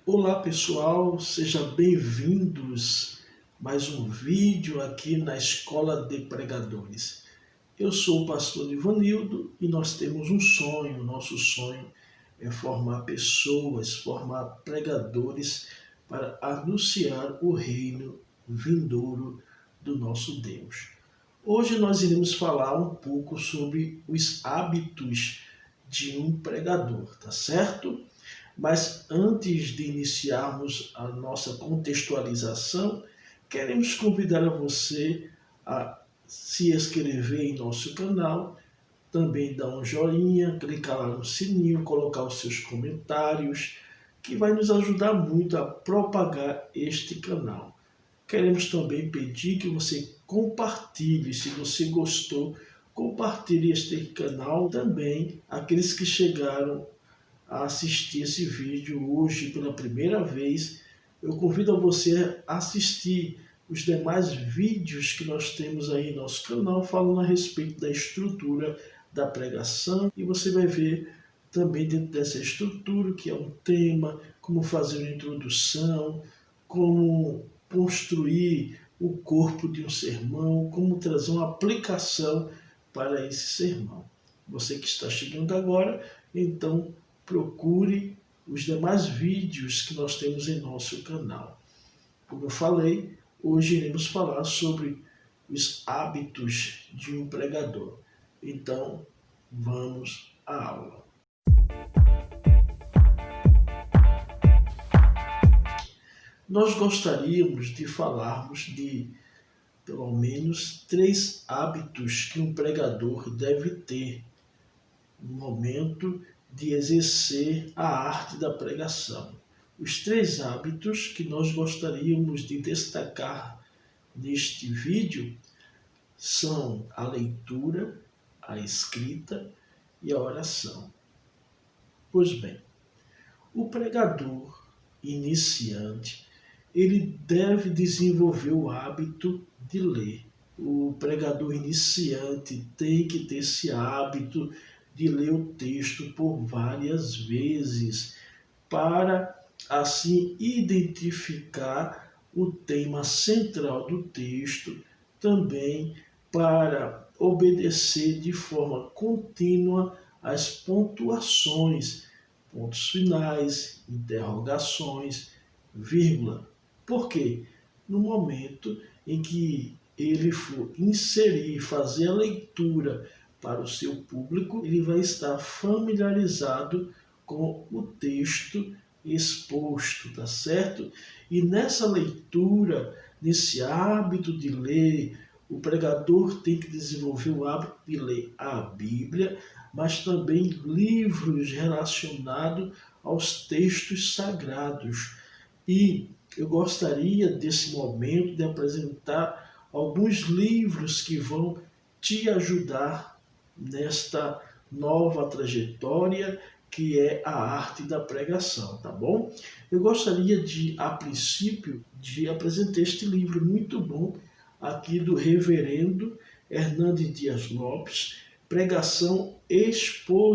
Olá pessoal, sejam bem-vindos a mais um vídeo aqui na Escola de Pregadores. Eu sou o pastor Ivanildo e nós temos um sonho. Nosso sonho é formar pessoas, formar pregadores para anunciar o reino vindouro do nosso Deus. Hoje nós iremos falar um pouco sobre os hábitos de um pregador, tá certo? Mas antes de iniciarmos a nossa contextualização, queremos convidar a você a se inscrever em nosso canal, também dar um joinha, clicar lá no sininho, colocar os seus comentários, que vai nos ajudar muito a propagar este canal. Queremos também pedir que você compartilhe, se você gostou, compartilhe este canal também, aqueles que chegaram a assistir esse vídeo hoje pela primeira vez. Eu convido a você a assistir os demais vídeos que nós temos aí em nosso canal falando a respeito da estrutura da pregação, e você vai ver também dentro dessa estrutura que é um tema, como fazer uma introdução, como construir o corpo de um sermão, como trazer uma aplicação para esse sermão. Você que está chegando agora, então procure os demais vídeos que nós temos em nosso canal. Como eu falei, hoje iremos falar sobre os hábitos de um pregador. Então, vamos à aula. Nós gostaríamos de falarmos de pelo menos 3 hábitos que um pregador deve ter no momento de exercer a arte da pregação. Os 3 hábitos que nós gostaríamos de destacar neste vídeo são a leitura, a escrita e a oração. Pois bem, o pregador iniciante, ele deve desenvolver o hábito de ler. O pregador iniciante tem que ter esse hábito de ler o texto por várias vezes, para assim identificar o tema central do texto, também para obedecer de forma contínua às pontuações, pontos finais, interrogações, vírgula. Por quê? No momento em que ele for inserir, fazer a leitura para o seu público, ele vai estar familiarizado com o texto exposto, tá certo? E nessa leitura, nesse hábito de ler, o pregador tem que desenvolver o hábito de ler a Bíblia, mas também livros relacionados aos textos sagrados. E eu gostaria, desse momento, de apresentar alguns livros que vão te ajudar nesta nova trajetória que é a arte da pregação, tá bom? Eu gostaria de, a princípio, de apresentar este livro muito bom aqui do reverendo Hernandes Dias Lopes, Pregação Expositiva.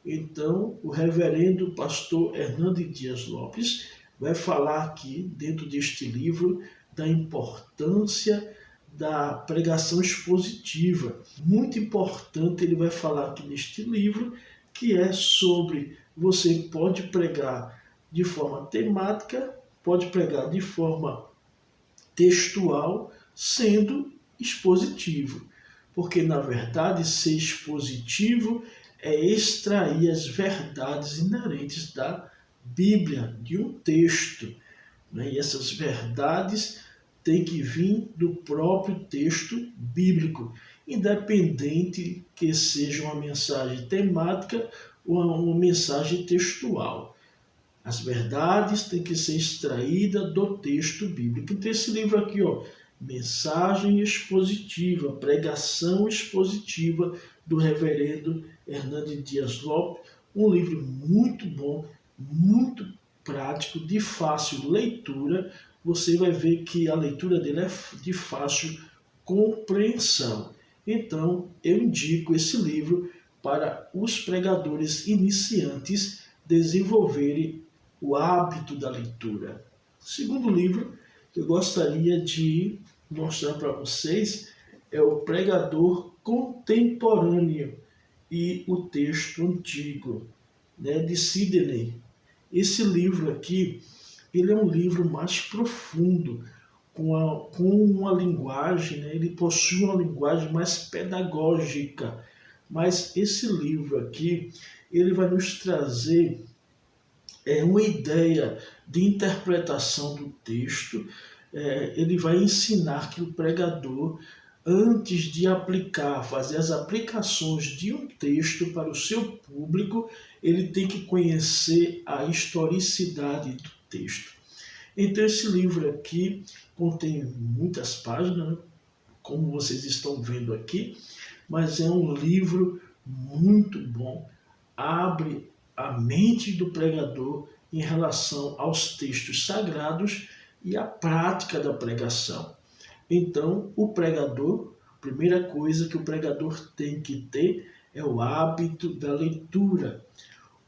Então, o reverendo pastor Hernandes Dias Lopes vai falar aqui, dentro deste livro, da importância da pregação expositiva. Muito importante, ele vai falar aqui neste livro, que é sobre você pode pregar de forma temática, pode pregar de forma textual, sendo expositivo. Porque, na verdade, ser expositivo é extrair as verdades inerentes da Bíblia, de um texto, né? E essas verdades têm que vir do próprio texto bíblico, independente que seja uma mensagem temática ou uma mensagem textual. As verdades têm que ser extraídas do texto bíblico. Então, esse livro aqui, Mensagem Expositiva, Pregação Expositiva, do reverendo Hernandes Dias Lopes, um livro muito bom, muito prático, de fácil leitura. Você vai ver que a leitura dele é de fácil compreensão. Então, eu indico esse livro para os pregadores iniciantes desenvolverem o hábito da leitura. O segundo livro que eu gostaria de mostrar para vocês é o Pregador Contemporâneo e o Texto Antigo, de Sidney. Esse livro aqui, ele é um livro mais profundo, com uma linguagem, ele possui uma linguagem mais pedagógica. Mas esse livro aqui, ele vai nos trazer uma ideia de interpretação do texto. Ele vai ensinar que o pregador, antes de fazer as aplicações de um texto para o seu público, ele tem que conhecer a historicidade do texto. Então esse livro aqui contém muitas páginas, como vocês estão vendo aqui, mas é um livro muito bom, abre a mente do pregador em relação aos textos sagrados e à prática da pregação. Então, o pregador, a primeira coisa que o pregador tem que ter é o hábito da leitura.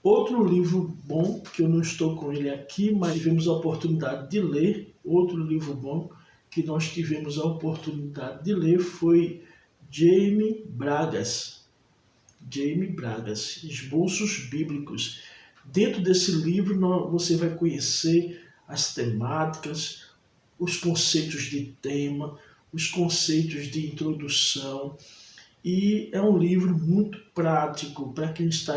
Outro livro bom, que eu não estou com ele aqui, mas tivemos a oportunidade de ler, outro livro bom que nós tivemos a oportunidade de ler foi Jaime Bragas, Esboços Bíblicos. Dentro desse livro você vai conhecer as temáticas, os conceitos de tema, os conceitos de introdução, e é um livro muito prático para quem está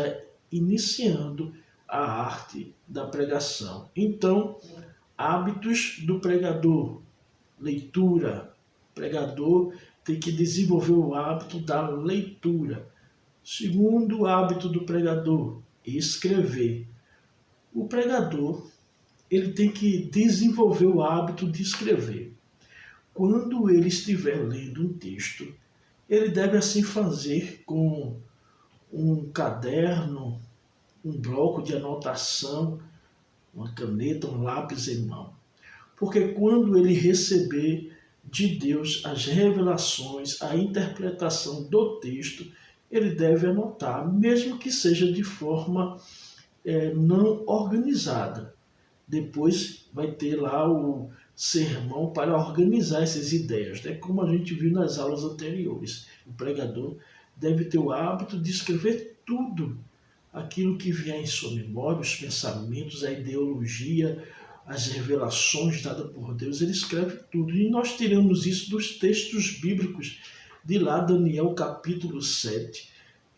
iniciando a arte da pregação. Então, hábitos do pregador, leitura. O pregador tem que desenvolver o hábito da leitura. Segundo hábito do pregador, escrever. O pregador, ele tem que desenvolver o hábito de escrever. Quando ele estiver lendo um texto, ele deve assim fazer com um caderno, um bloco de anotação, uma caneta, um lápis em mão. Porque quando ele receber de Deus as revelações, a interpretação do texto, ele deve anotar, mesmo que seja de forma não organizada. Depois vai ter lá o sermão para organizar essas ideias, como a gente viu nas aulas anteriores. O pregador deve ter o hábito de escrever tudo aquilo que vier em sua memória, os pensamentos, a ideologia, as revelações dadas por Deus, ele escreve tudo. E nós tiramos isso dos textos bíblicos, de lá Daniel capítulo 7,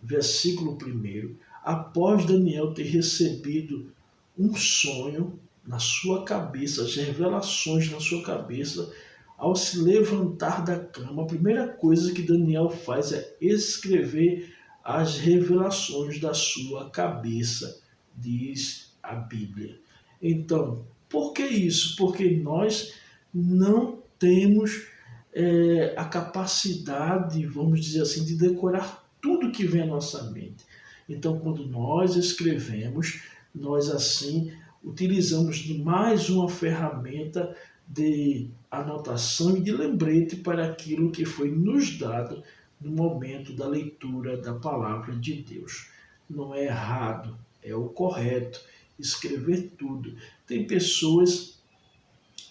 versículo 1. Após Daniel ter recebido um sonho na sua cabeça, as revelações na sua cabeça, ao se levantar da cama, a primeira coisa que Daniel faz é escrever as revelações da sua cabeça, diz a Bíblia. Então, por que isso? Porque nós não temos a capacidade, vamos dizer assim, de decorar tudo que vem à nossa mente. Então, quando nós escrevemos, nós assim utilizamos de mais uma ferramenta de anotação e de lembrete para aquilo que foi nos dado no momento da leitura da palavra de Deus. Não é errado, é o correto, escrever tudo. Tem pessoas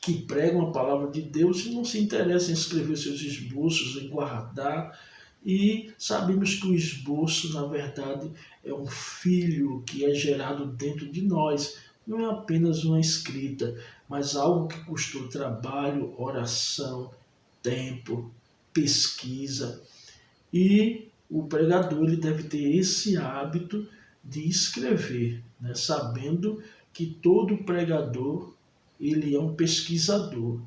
que pregam a palavra de Deus e não se interessam em escrever seus esboços, em guardar, e sabemos que o esboço, na verdade, é um filho que é gerado dentro de nós. Não é apenas uma escrita, mas algo que custou trabalho, oração, tempo, pesquisa. E o pregador ele deve ter esse hábito de escrever, sabendo que todo pregador ele é um pesquisador.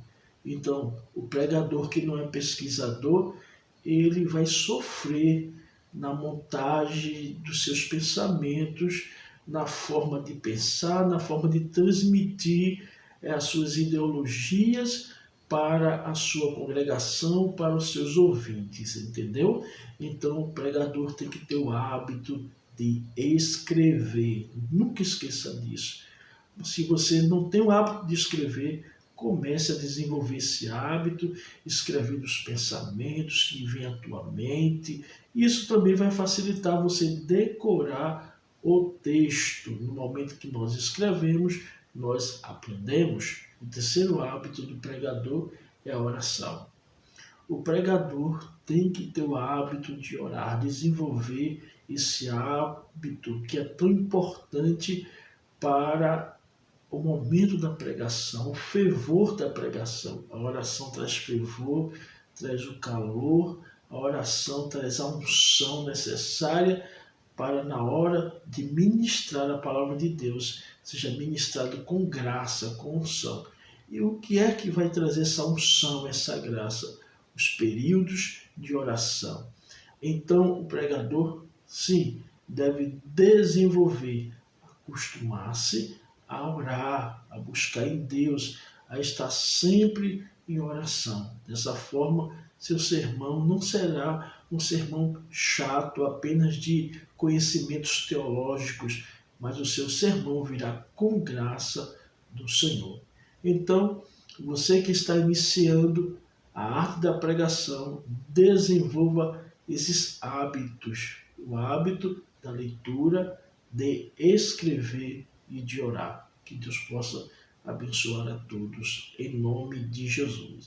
Então, o pregador que não é pesquisador, ele vai sofrer na montagem dos seus pensamentos, na forma de pensar, na forma de transmitir as suas ideologias para a sua congregação, para os seus ouvintes, entendeu? Então o pregador tem que ter o hábito de escrever. Nunca esqueça disso. Se você não tem o hábito de escrever, comece a desenvolver esse hábito, escrevendo os pensamentos que vêm à tua mente. Isso também vai facilitar você decorar o texto. No momento que nós escrevemos, nós aprendemos, o terceiro hábito do pregador é a oração. O pregador tem que ter o hábito de orar, desenvolver esse hábito que é tão importante para o momento da pregação, o fervor da pregação. A oração traz fervor, traz o calor, a oração traz a unção necessária para, na hora de ministrar a palavra de Deus, seja ministrado com graça, com unção. E o que é que vai trazer essa unção, essa graça? Os períodos de oração. Então, o pregador, sim, deve desenvolver, acostumar-se a orar, a buscar em Deus, a estar sempre em oração. Dessa forma, seu sermão não será um sermão chato, apenas de conhecimentos teológicos, mas o seu sermão virá com graça do Senhor. Então, você que está iniciando a arte da pregação, desenvolva esses hábitos. O hábito da leitura, de escrever e de orar. Que Deus possa abençoar a todos, em nome de Jesus.